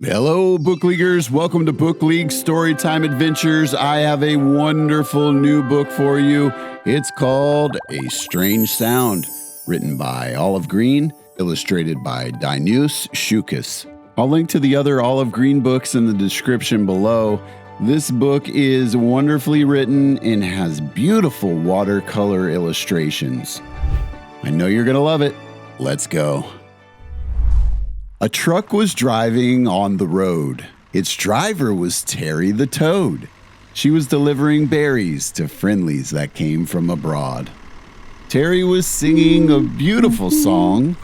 Hello, Bookleaguers. Welcome to Bookleague Storytime Adventures. I have a wonderful new book for you. It's called A Strange Sound, written by Olive Green, illustrated by Dainius Šukys. I'll link to the other Olive Green books in the description below. This book is wonderfully written and has beautiful watercolor illustrations. I know you're going to love it. Let's go. A truck was driving on the road. Its driver was Terry the Toad. She was delivering berries to friendlies that came from abroad. Terry was singing a beautiful song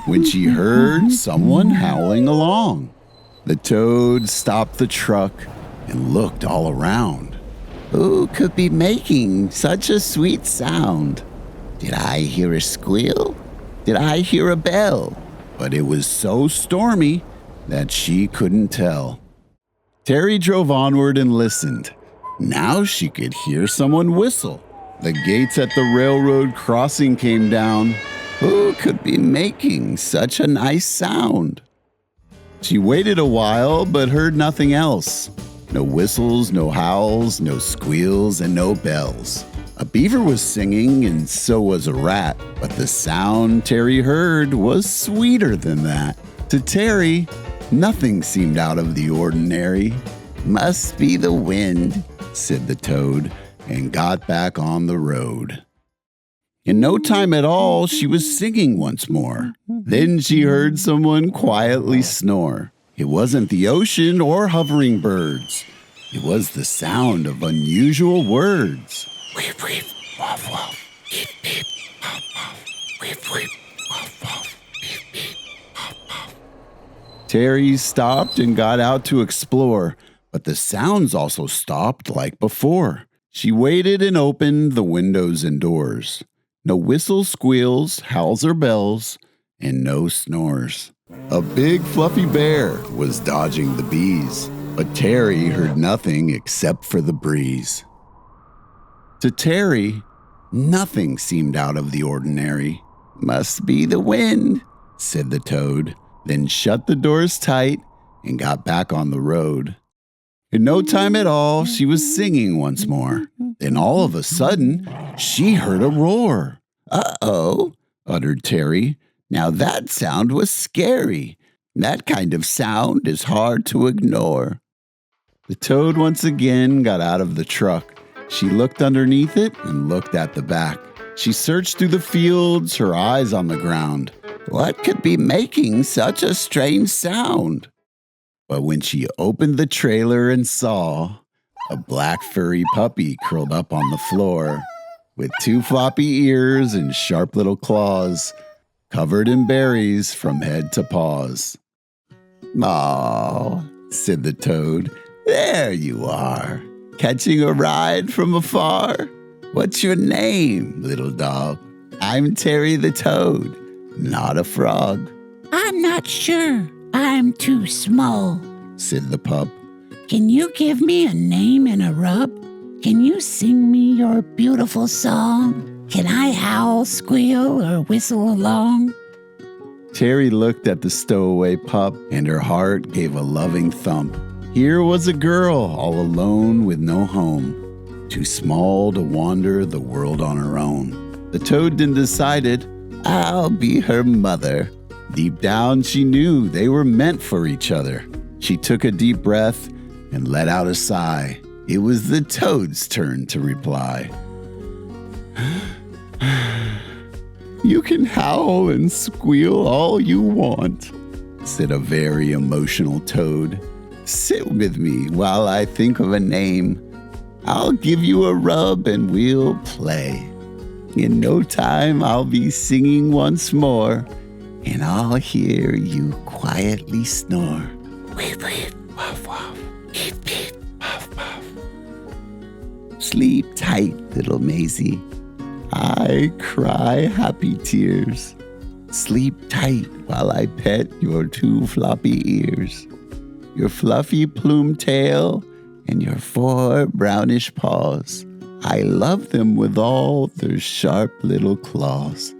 when she heard someone howling along. The Toad stopped the truck and looked all around. Who could be making such a sweet sound? Did I hear a squeal? Did I hear a bell? But it was so stormy that she couldn't tell. Terry drove onward and listened. Now she could hear someone whistle. The gates at the railroad crossing came down. Who could be making such a nice sound? She waited a while but heard nothing else. No whistles, no howls, no squeals, and no bells. A beaver was singing, and so was a rat, but the sound Terry heard was sweeter than that. To Terry, nothing seemed out of the ordinary. Must be the wind, said the Toad, and got back on the road. In no time at all, she was singing once more. Then she heard someone quietly snore. It wasn't the ocean or hovering birds. It was the sound of unusual words. Weep, weep, waff, waff, beep, beep, waff, waff, weep, weep, waff, waff, beep, beep, waff, waff. Terry stopped and got out to explore, but the sounds also stopped like before. She waited and opened the windows and doors. No whistles, squeals, howls, or bells, and no snores. A big fluffy bear was dodging the bees, but Terry heard nothing except for the breeze. To Terry, nothing seemed out of the ordinary. Must be the wind, said the Toad, then shut the doors tight and got back on the road. In no time at all, she was singing once more. Then all of a sudden, she heard a roar. Uh-oh, uttered Terry. Now that sound was scary. That kind of sound is hard to ignore. The Toad once again got out of the truck. She looked underneath it and looked at the back. She searched through the fields, her eyes on the ground. What could be making such a strange sound? But when she opened the trailer and saw a black furry puppy curled up on the floor with two floppy ears and sharp little claws, covered in berries from head to paws. "Aw," said the Toad, "there you are. Catching a ride from afar? What's your name, little dog?" "I'm Terry the Toad, not a frog." "I'm not sure. I'm too small," said the pup. "Can you give me a name and a rub? Can you sing me your beautiful song? Can I howl, squeal, or whistle along?" Terry looked at the stowaway pup, and her heart gave a loving thump. Here was a girl all alone with no home, too small to wander the world on her own. The Toad then decided, I'll be her mother. Deep down she knew they were meant for each other. She took a deep breath and let out a sigh. It was the Toad's turn to reply. "You can howl and squeal all you want," said a very emotional Toad. "Sit with me while I think of a name. I'll give you a rub and we'll play. In no time I'll be singing once more, and I'll hear you quietly snore. Weep, weep, waff, waff, beep, beep, puff, puff. Sleep tight, little Maisie. I cry happy tears. Sleep tight while I pet your two floppy ears, your fluffy plumed tail, and your 4 brownish paws. I love them with all their sharp little claws."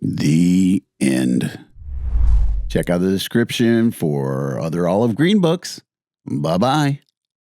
The end. Check out the description for other Olive Green books. Bye-bye.